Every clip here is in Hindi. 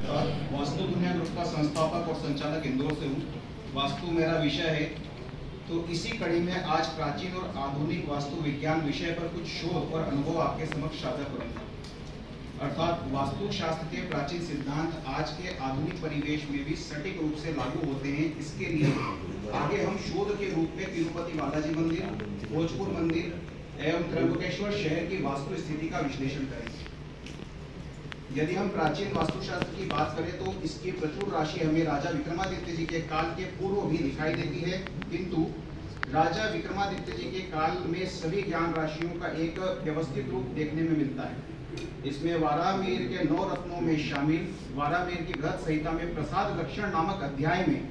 नमस्कार। वास्तु दुनिया ग्रुप का संस्थापक और संचालक इंदौर से हूँ। वास्तु मेरा विषय है, तो इसी कड़ी में आज प्राचीन और आधुनिक वास्तु विज्ञान विषय पर कुछ शोध और अनुभव आपके समक्ष साझा करूँगा। अर्थात वास्तु शास्त्र के प्राचीन सिद्धांत आज के आधुनिक परिवेश में भी सटीक रूप से लागू होते हैं। इसके लिए आगे हम शोध के रूप में तिरुपति बालाजी मंदिर, भोजपुर मंदिर एवं त्र्यंबकेश्वर शहर की वास्तु स्थिति का विश्लेषण करेंगे। यदि हम प्राचीन वास्तुशास्त्र की बात करें तो इसकी प्रचुर राशि हमें राजा विक्रमादित्य जी के काल के पूर्व भी दिखाई देती है, किंतु राजा विक्रमादित्य जी के काल में सभी ज्ञान राशियों का एक व्यवस्थित रूप देखने में मिलता है। इसमें वारामीर के 9 रत्नों में शामिल वारामीर की बृहत संहिता में प्रसाद लक्षण नामक अध्याय में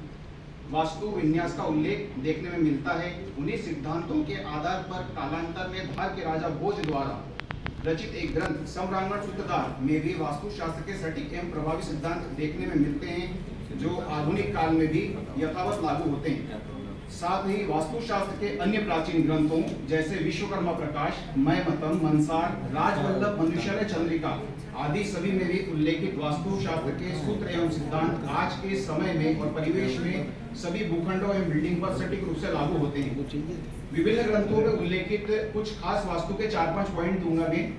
वास्तु विन्यास का उल्लेख देखने में मिलता है। उन्हीं सिद्धांतों के आधार पर कालांतर में धार के राजा भोज द्वारा रचित एक ग्रंथ सम्रांगण सूत्रधार में भी वास्तुशास्त्र के सटीक एवं प्रभावी सिद्धांत देखने में मिलते हैं, जो आधुनिक काल में भी यथावत लागू होते हैं। साथ ही वास्तुशास्त्र के अन्य प्राचीन ग्रंथों जैसे विश्वकर्मा प्रकाश, मयमतम, मंसार, राजवल्लभ, मनुष्यालय चंद्रिका आदि सभी में भी उल्लेखित वास्तुशास्त्र के सूत्र एवं सिद्धांत आज के समय में और परिवेश में सभी भूखंडों एवं बिल्डिंग पर सटीक रूप से लागू होते हैं। विभिन्न ग्रंथों में उल्लेखित कुछ खास वास्तु के 4-5 पॉइंट दूंगा मैं।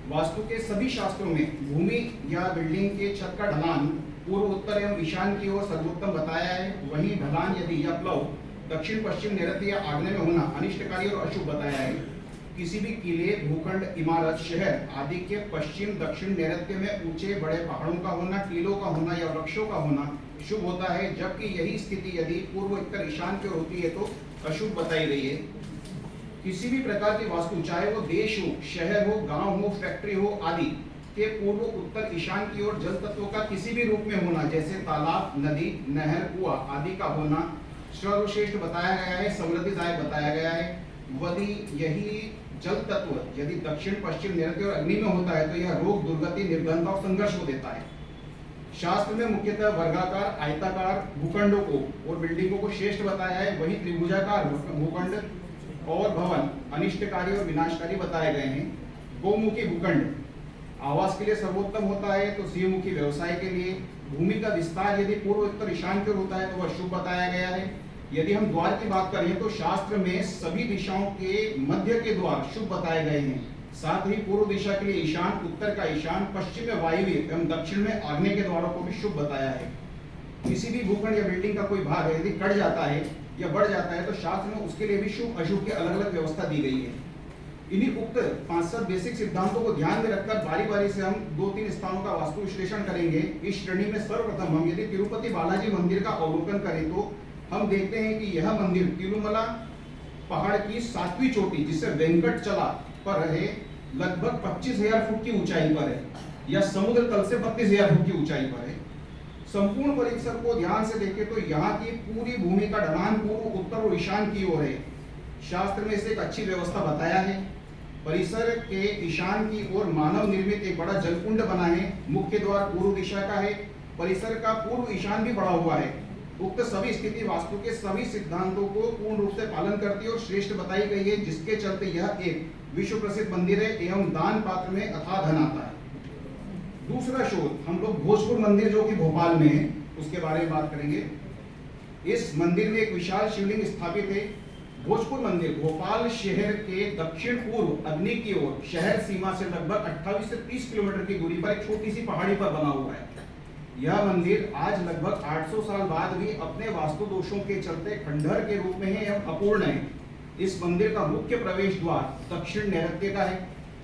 वास्तु के सभी शास्त्रों में भूमि या बिल्डिंग के छत का ढलान पूर्व, उत्तर एवं ईशान की ओर सर्वोत्तम बताया है। वहीं ढलान यदि या प्लव दक्षिण पश्चिम, नैऋत्य या आग्नेय में होना अनिष्टकारी और अशुभ बताया है। किसी भी किले, भूखंड, इमारत, शहर आदि के पश्चिम, दक्षिण, नैऋत्य में ऊंचे बड़े पहाड़ों का होना, टीलों का होना या वृक्षों का होना शुभ होता है, जबकि यही स्थिति यदि पूर्व, उत्तर, ईशान की ओर होती है तो अशुभ बताई गई है। किसी भी प्रकार की वास्तु, चाहे वो देश हो, शहर हो, गांव हो, फैक्ट्री हो आदि के पूर्व, उत्तर, ईशान की ओर जल तत्वों का किसी भी रूप में होना, जैसे तालाब, नदी, नहर, कुआं आदि का होना सर्वश्रेष्ठ बताया गया है, समृद्धिदायक बताया गया है। यदि यही जल तत्व यदि दक्षिण पश्चिम, नैऋत्य और अग्नि में होता है तो यह रोग, दुर्गति, निर्धनता और संघर्ष को देता है। शास्त्र में मुख्यतः वर्गाकार, आयताकार भूखंडों को और बिल्डिंगों को श्रेष्ठ बताया है। वहीं त्रिभुजाकार भूखंड और भवन अनिष्टकारी और विनाशकारी बताए गए हैं। गोमुखी भूखंड आवास के लिए सर्वोत्तम होता है, तो सिंहमुखी व्यवसाय के लिए। भूमि का विस्तार यदि पूर्व, उत्तर, ईशान की ओर होता है तो वह शुभ बताया गया है। यदि हम द्वार की बात करें तो शास्त्र में सभी दिशाओं के मध्य के द्वार शुभ बताए गए हैं। साथ ही पूर्व दिशा के लिए ईशान, उत्तर का ईशान, पश्चिम में वायव्य एवं दक्षिण में आग्नेय के द्वारों को भी शुभ बताया है। किसी भी भूखंड या बिल्डिंग का कोई भाग यदि कट जाता है या बढ़ जाता है तो शास्त्र में उसके लिए भी शुभ अशुभ की अलग अलग व्यवस्था दी गई है। इन्हीं उक्त 5-7 बेसिक सिद्धांतों को ध्यान में रखकर बारी बारी से हम 2-3 स्थानों का वास्तु विश्लेषण करेंगे। इस श्रेणी में सर्वप्रथम हम यदि तिरुपति बालाजी मंदिर का अवलोकन करें तो हम देखते हैं कि यह मंदिर तिरुमला पहाड़ की 7वीं चोटी, जिसे वेंकटचला पर रहे, लगभग 25,000 फुट की ऊंचाई पर है या समुद्र तल से 32,000 फुट की ऊंचाई पर है। संपूर्ण परिसर को ध्यान से देखें तो यहाँ की पूरी भूमि का ढलान पूर्व, उत्तर और ईशान की ओर है। शास्त्र में इसे एक अच्छी व्यवस्था बताया है। परिसर के ईशान की ओर मानव निर्मित एक बड़ा जलकुंड बना है। मुख्य द्वार पूर्व दिशा का है। परिसर का पूर्व ईशान भी बड़ा हुआ है। उक्त सभी स्थिति वास्तु के सभी सिद्धांतों को पूर्ण रूप से पालन करती है और श्रेष्ठ बताई गई है, जिसके चलते यह एक विश्व प्रसिद्ध मंदिर है एवं दान पात्र में अथाह धन आता है। दूसरा शोध हम लोग भोजपुर मंदिर जो कि भोपाल में है उसके बारे में बात करेंगे। इस मंदिर में एक विशाल शिवलिंग स्थापित है। भोजपुर मंदिर भोपाल शहर के दक्षिण पूर्व अग्नि की ओर शहर सीमा से लगभग 28 से 30 किलोमीटर की दूरी पर एक छोटी सी पहाड़ी पर बना हुआ है। यह मंदिर आज लगभग 800 साल बाद भी अपने वास्तु दोषों के चलते खंडहर के रूप में है एवं अपूर्ण है। इस मंदिर का मुख्य प्रवेश द्वार दक्षिण नैऋत्य का है,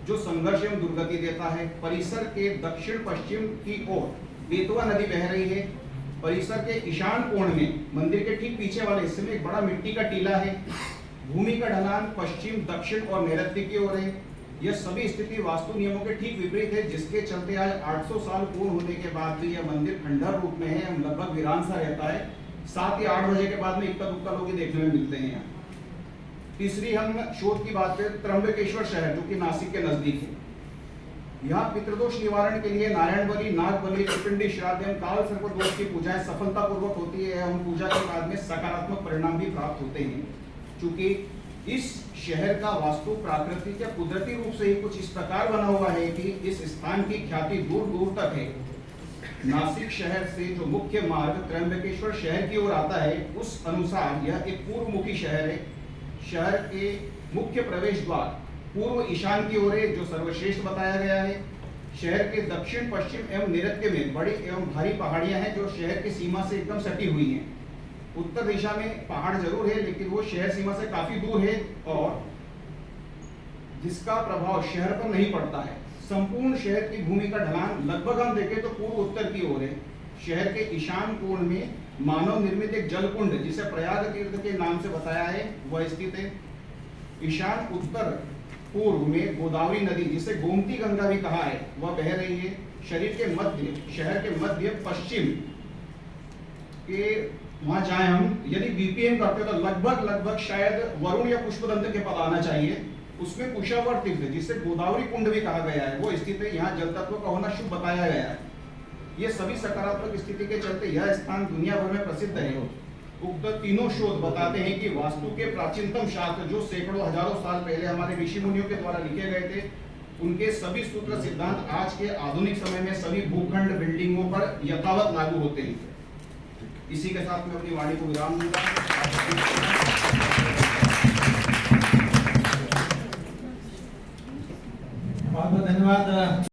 जो संघर्ष एवं दुर्गति देता है। परिसर के दक्षिण पश्चिम की ओर बेतवा नदी बह रही है। परिसर के ईशान कोण में मंदिर के ठीक पीछे वाले हिस्से में एक बड़ा मिट्टी का टीला है। भूमि का ढलान पश्चिम, दक्षिण और नैऋत्य की ओर है। यह सभी स्थिति वास्तु नियमों के ठीक विपरीत है, जिसके चलते आज 800 साल पूर्ण होने के बाद भी यह मंदिर खंडहर रूप में है, लगभग वीरान सा रहता है। 7 या 8 बजे के बाद में इक्का दुक्का लोग देखने में मिलते हैं यहाँ। तीसरी हम शोध की बात करें, त्र्यंबकेश्वर शहर जो कि नासिक के नजदीक है। यहाँ पितृदोष निवारण के लिए नारायण बलि, नाग बलि, त्रिपिंडी श्राद्ध एवं काल सर्प दोष की पूजाएं सफलतापूर्वक होती है एवं पूजा के बाद में सकारात्मक परिणाम भी प्राप्त होते हैं। चूंकि इस शहर का वास्तु प्राकृतिक या कुदरती रूप से ही कुछ इस प्रकार बना हुआ है कि इस स्थान की ख्याति दूर दूर तक है। नासिक शहर से जो मुख्य मार्ग त्र्यंबकेश्वर शहर की ओर आता है, उस अनुसार यह एक पूर्वमुखी शहर है। शहर के मुख्य प्रवेश द्वार पूर्व ईशान की ओर है, जो सर्वश्रेष्ठ बताया गया है। शहर के दक्षिण पश्चिम एवं नैऋत्य में बड़ी एवं भारी पहाड़ियां हैं, जो शहर की सीमा से एकदम सटी हुई हैं। उत्तर दिशा में पहाड़ जरूर है, लेकिन वो शहर सीमा से काफी दूर है और जिसका प्रभाव शहर पर नहीं पड़ता है। संपूर्ण शहर की भूमि का ढलान लगभग हम देखें तो पूर्व उत्तर की ओर है। शहर के ईशान कोण में मानव निर्मित एक जलकुंड, जिसे प्रयाग तीर्थ के नाम से बताया है, वह स्थित है। ईशान उत्तर पूर्व में गोदावरी नदी, जिसे गोमती गंगा भी कहा है, वह बह रही है। शहर के मध्य पश्चिम के वहां जाए हम, यदि बीपीएम करते तो लगभग शायद वरुण या पुष्पदंत के पद आना चाहिए। उसमें कुशावर तीर्थ, जिसे गोदावरी कुंड भी कहा गया है, वो स्थित है। यहाँ जल तत्व का होना शुभ बताया गया है। ये सभी सकारात्मक स्थिति के चलते यह स्थान दुनिया भर में प्रसिद्ध है। उक्त तीनों शोध बताते हैं कि वास्तु के प्राचीनतम शास्त्र, जो सैकड़ों हजारों साल पहले हमारे ऋषि मुनियों के द्वारा लिखे गए थे, उनके सभी सूत्र सिद्धांत आज के आधुनिक समय में सभी भूखंड बिल्डिंगों पर यथावत लागू होते हैं। इसी के साथ मैं अपनी वाणी को विराम दूंगा। बहुत बहुत धन्यवाद